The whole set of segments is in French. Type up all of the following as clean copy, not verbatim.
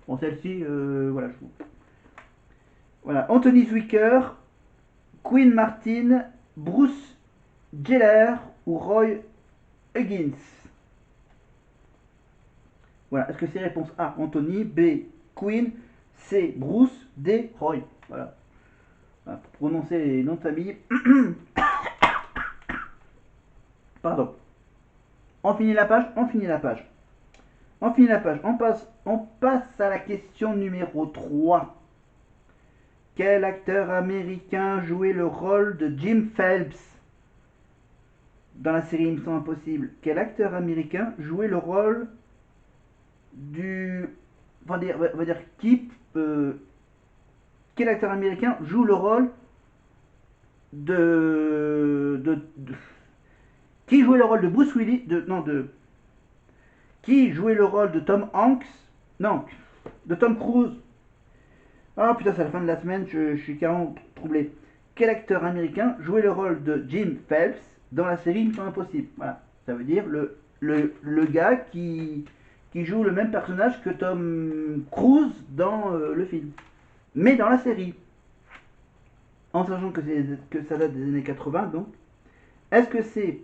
Bon, celle-ci, voilà. Voilà. Anthony Zwicker, Queen Martin, Bruce Geller ou Roy Huggins. Voilà. Est-ce que c'est réponse A, Anthony, B, Queen, C, Bruce, D, Roy. Voilà. Voilà, pour prononcer les noms de famille. Pardon. On finit la page, on finit la page. On finit la page. On passe à la question numéro 3. Quel acteur américain jouait le rôle de Jim Phelps dans la série Mission Impossible? Quel acteur américain jouait le rôle du... On va dire qui... quel acteur américain joue le rôle de qui jouait le rôle de Bruce Willis non de qui jouait le rôle de Tom Hanks, non, de Tom Cruise. Ah putain, c'est la fin de la semaine, je suis carrément troublé. Quel acteur américain jouait le rôle de Jim Phelps dans la série Mission Impossible? Voilà, ça veut dire le gars qui joue le même personnage que Tom Cruise dans le film, mais dans la série. En sachant que ça date des années 80, donc. Est-ce que c'est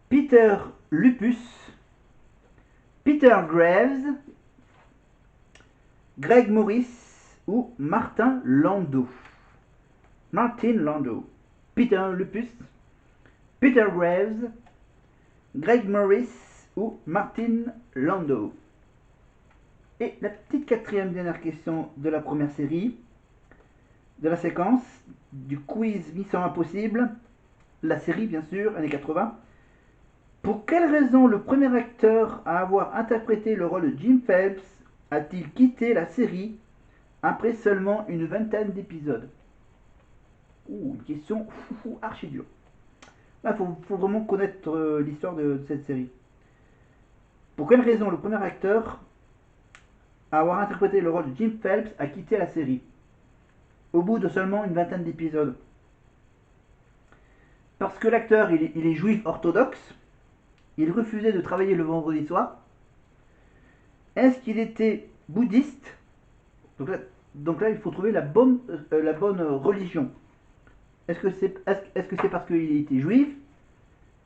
Peter Lupus, Peter Graves, Greg Morris ou Martin Landau? Martin Landau. Peter Lupus, Peter Graves, Greg Morris ou Martin Landau. Et la petite quatrième dernière question de la première série, de la séquence, du quiz Mission Impossible, la série bien sûr, années 80. Pour quelle raison le premier acteur à avoir interprété le rôle de Jim Phelps a-t-il quitté la série après seulement une vingtaine d'épisodes? Ouh, une question archi dure. Là, faut vraiment connaître l'histoire de cette série. Pour quelle raison le premier acteur à avoir interprété le rôle de Jim Phelps a quitté la série au bout de seulement une vingtaine d'épisodes? Parce que l'acteur il est juif orthodoxe, il refusait de travailler le vendredi soir. Est-ce qu'il était bouddhiste? Donc là, il faut trouver la bonne religion. Est-ce que c'est parce qu'il était juif,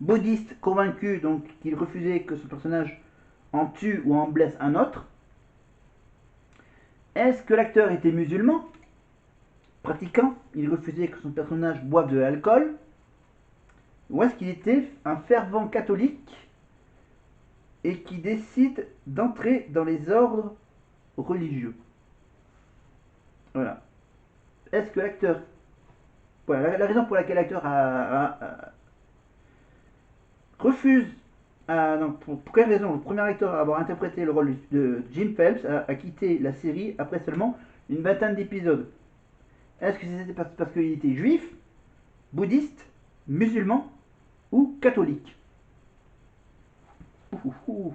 bouddhiste convaincu, donc qu'il refusait que son personnage en tue ou en blesse un autre? Est-ce que l'acteur était musulman, pratiquant, il refusait que son personnage boive de l'alcool? Ou est-ce qu'il était un fervent catholique et qui décide d'entrer dans les ordres religieux? Voilà. Est-ce que l'acteur... Voilà, la raison pour laquelle l'acteur refuse... non, pour quelle raison le premier acteur à avoir interprété le rôle de Jim Phelps a quitté la série après seulement une vingtaine d'épisodes? Est-ce que c'était parce qu'il était juif, bouddhiste, musulman ou catholique? Ouh, ouh, ouh.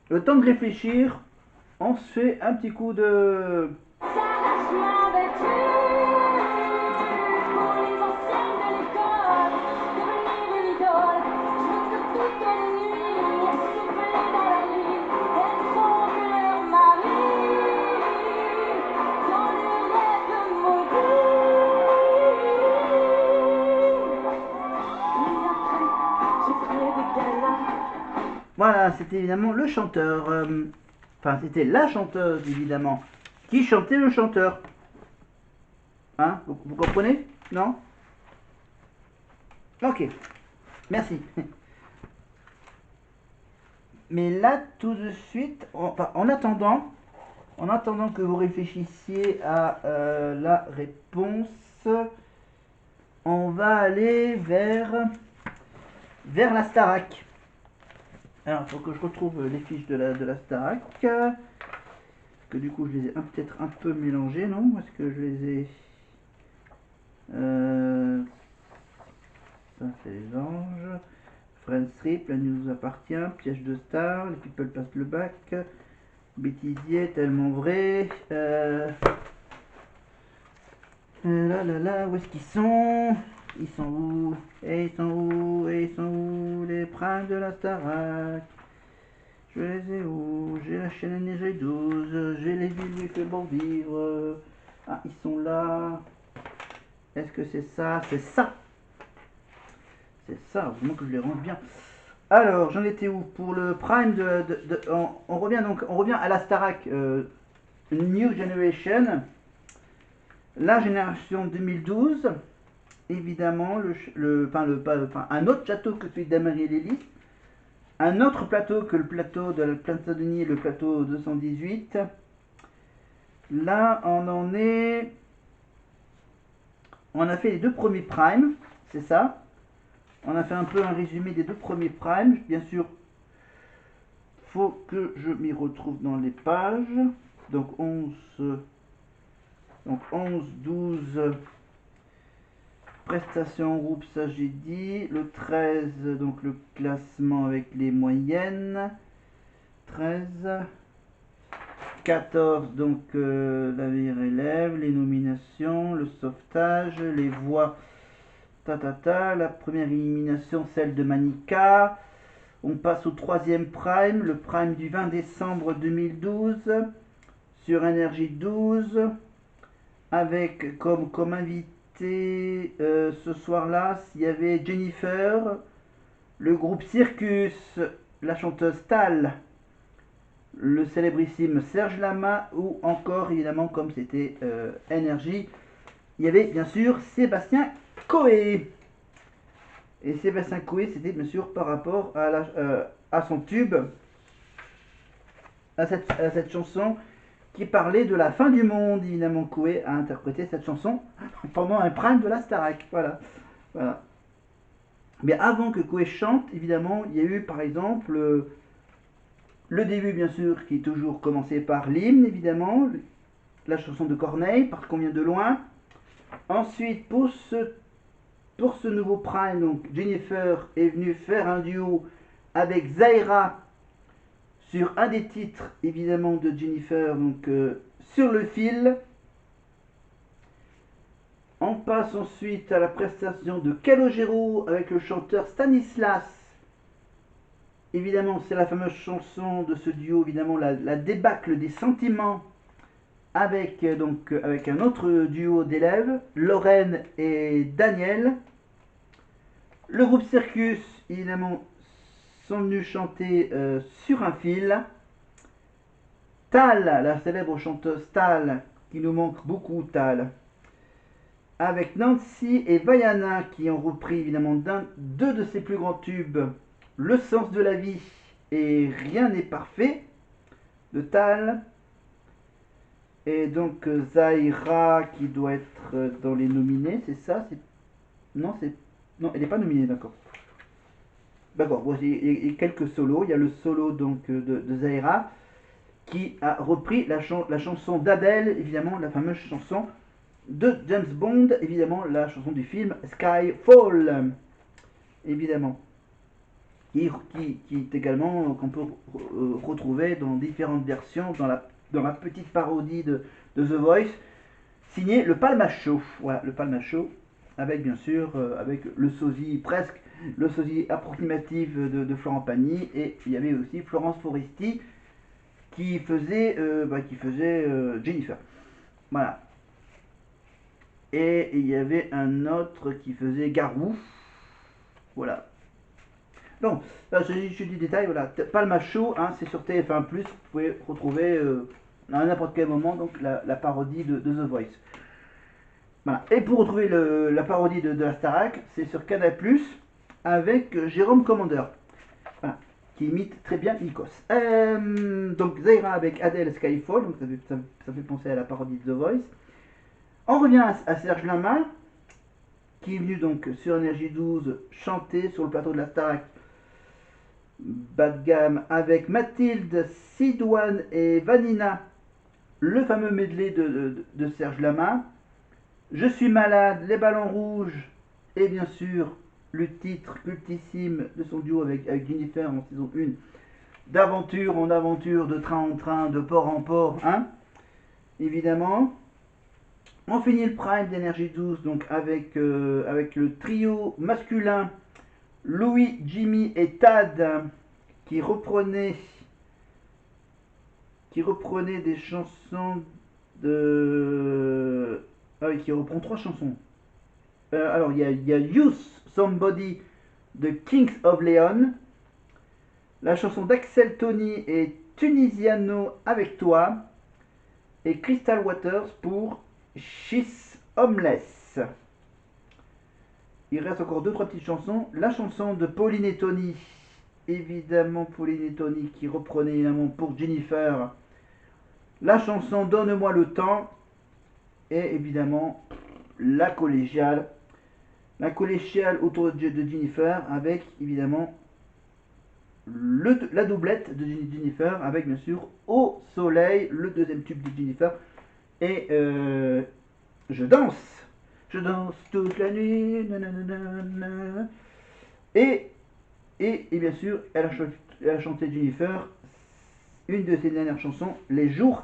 Le temps de réfléchir, on se fait un petit coup de... Voilà, c'était évidemment le chanteur. Enfin, c'était la chanteuse, évidemment. Qui chantait le chanteur? Hein, vous comprenez? Non? Ok, merci. Mais là, tout de suite, en attendant que vous réfléchissiez à la réponse, on va aller vers la Starac. Alors, il faut que je retrouve les fiches de la Starac. Que du coup, je les ai peut-être un peu mélangées, non? Est-ce que je les ai... ça, c'est les anges. Friend Strip, la nuit nous appartient. Piège de star, les people passent le bac. Bêtisier, tellement vrai. Là, où est-ce qu'ils sont? Ils sont où? Et ils sont où? Et ils sont où? Les princes de la Starac. Je les ai où? Generation Énergie 12, j'ai les villes lui fait bon vivre. Ah, ils sont là. Est-ce que c'est ça? C'est ça. C'est ça, heureusement que je les range bien. Alors, j'en étais où? Pour le Prime on revient donc, on revient à la Starac New Generation. La génération 2012. Évidemment, un autre château que celui d'Amaryllis. Un autre plateau que le plateau de la Plateau de Nid, le plateau 218. Là, on en est. On a fait les deux premiers primes, c'est ça. On a fait un peu un résumé des deux premiers primes. Bien sûr, faut que je m'y retrouve dans les pages. Donc 11, 12 prestations en groupe, ça j'ai dit. Le 13, donc le classement avec les moyennes. 13. 14, donc la meilleure élève, les nominations, le sauvetage, les voix, la première élimination, celle de Manika. On passe au troisième prime, le prime du 20 décembre 2012, sur Énergie 12, avec comme invité ce soir-là, il y avait Jennifer, le groupe Circus, la chanteuse Tal, le célébrissime Serge Lama, ou encore évidemment comme c'était Énergie, il y avait bien sûr Sébastien Coé. Et Sébastien Coé, c'était bien sûr par rapport à son tube, à cette chanson qui parlait de la fin du monde. Évidemment, Coé a interprété cette chanson pendant un prime de la Starac. Voilà. Mais avant que Coé chante, évidemment, il y a eu par exemple le début, bien sûr, qui est toujours commencé par l'hymne, évidemment, la chanson de Corneille, Parce qu'on vient de loin. Ensuite, pour ce nouveau prime, donc Jennifer est venue faire un duo avec Zaira sur un des titres, évidemment, de Jennifer, donc Sur le fil. On passe ensuite à la prestation de Calogero avec le chanteur Stanislas. Évidemment, c'est la fameuse chanson de ce duo, évidemment, la débâcle des sentiments, avec un autre duo d'élèves, Lorraine et Daniel. Le groupe Circus, évidemment, sont venus chanter Sur un fil. Tal, la célèbre chanteuse Tal, qui nous manque beaucoup, Tal, avec Nancy et Vaiana, qui ont repris évidemment deux de ses plus grands tubes, Le sens de la vie et Rien n'est parfait, de Tal. Et donc Zaira, qui doit être dans les nominés, c'est ça? Non, elle n'est pas nominée, d'accord. D'accord, bon, il y a quelques solos. Il y a le solo donc de Zaira, qui a repris la chanson d'Adèle, évidemment, la fameuse chanson de James Bond, évidemment, la chanson du film Skyfall, évidemment, qui est également, qu'on peut retrouver dans différentes versions, dans la petite parodie de The Voice, signé le Palma Show. Voilà, le Palma Show, avec bien sûr, avec le sosie, presque le sosie approximatif de Florent Pagny, et il y avait aussi Florence Foresti, qui faisait Jennifer. Voilà. Et il y avait un autre qui faisait Garou. Voilà. Donc, là, je dis du détail, voilà. Palma Show, hein, c'est sur TF1+, vous pouvez retrouver à n'importe quel moment donc la parodie de The Voice. Voilà. Et pour retrouver la parodie de la Starac, c'est sur Canal+, avec Jérôme Commander. Voilà. Qui imite très bien Nikos. Donc Zaira avec Adèle Skyfall, donc ça fait penser à la parodie de The Voice. On revient à Serge Lama, qui est venu donc sur Énergie 12 chanter sur le plateau de la Starac bas de gamme avec Mathilde, Sidoine et Vanina, le fameux medley de Serge Lama. Je suis malade, les ballons rouges, et bien sûr le titre cultissime de son duo avec Jennifer en saison 1, d'aventure en aventure, de train en train, de port en port, hein, évidemment. On finit le prime d'Énergie 12 donc avec le trio masculin Louis, Jimmy et Tad, qui reprenait qui reprenait des chansons de... Ah oui, qui reprend 3 chansons. Alors, il y a Use Somebody de Kings of Leon, la chanson d'Axel Tony et Tunisiano avec toi, et Crystal Waters pour She's Homeless. Il reste encore 2-3 petites chansons. La chanson de Pauline et Tony, évidemment Pauline et Tony qui reprenait évidemment pour Jennifer la chanson Donne-moi le temps, et évidemment la collégiale autour de Jennifer avec évidemment la doublette de Jennifer avec bien sûr Au soleil, le deuxième tube de Jennifer, et je danse toute la nuit, nanana. Et bien sûr elle a chanté Jennifer une de ses dernières chansons, Les jours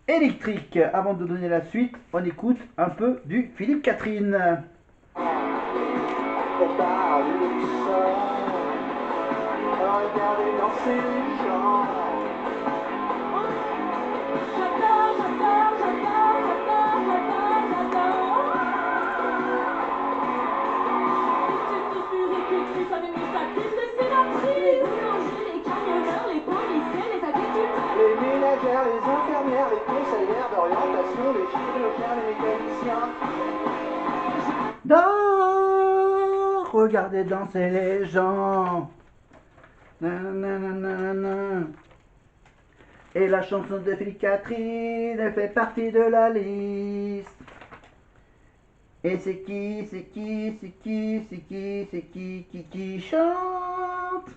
électriques. Avant de donner la suite, on écoute un peu du Philippe Catherine. Regardez danser les gens. J'adore, j'adore, j'adore, j'adore, j'adore, j'adore. Les écrits, ça administratif, les sénatrices, les boulangers, les camionneurs, les policiers, les agriculteurs, les ménagères, les infirmières, les conseillères d'orientation, les chirurgiens, les mécaniciens. Regardez danser les gens. Nanana. Et la chanson de Philippe Catherine, elle fait partie de la liste. Et c'est qui chante?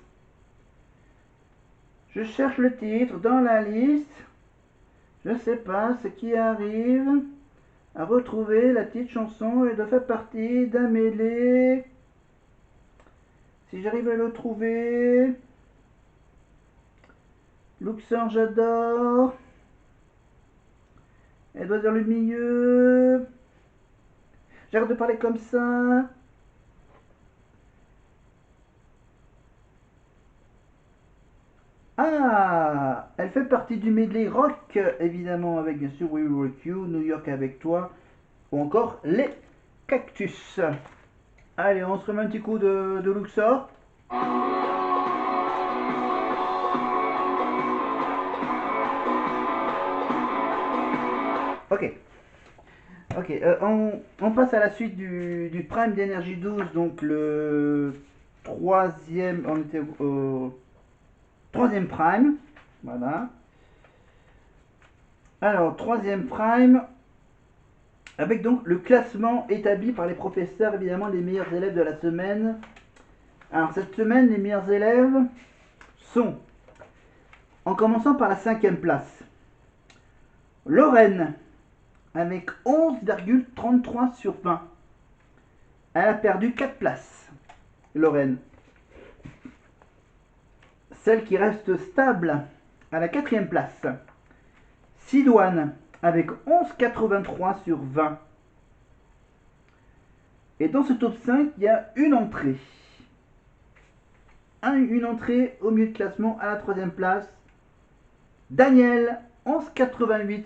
Je cherche le titre dans la liste. Je sais pas ce qui arrive à retrouver la petite chanson et de faire partie d'un mêlée. Si j'arrive à le trouver. Luxor, j'adore. Elle doit dans le milieu. J'arrête de parler comme ça. Ah, elle fait partie du medley rock, évidemment, avec bien sûr We Will Rock You, New York avec toi, ou encore les Cactus. Allez, on se remet un petit coup de Luxor. Ok, on passe à la suite du Prime d'Énergie 12, donc le troisième, on était au troisième Prime, voilà. Alors, troisième Prime, avec donc le classement établi par les professeurs, évidemment, les meilleurs élèves de la semaine. Alors, cette semaine, les meilleurs élèves sont, en commençant par la 5e place, Lorraine, avec 11,33 sur 20. Elle a perdu 4 places, Lorraine. Celle qui reste stable à la 4e place, Sidoine, avec 11,83 sur 20. Et dans ce top 5, il y a une entrée. Une entrée au milieu de classement à la 3e place, Daniel, 11,88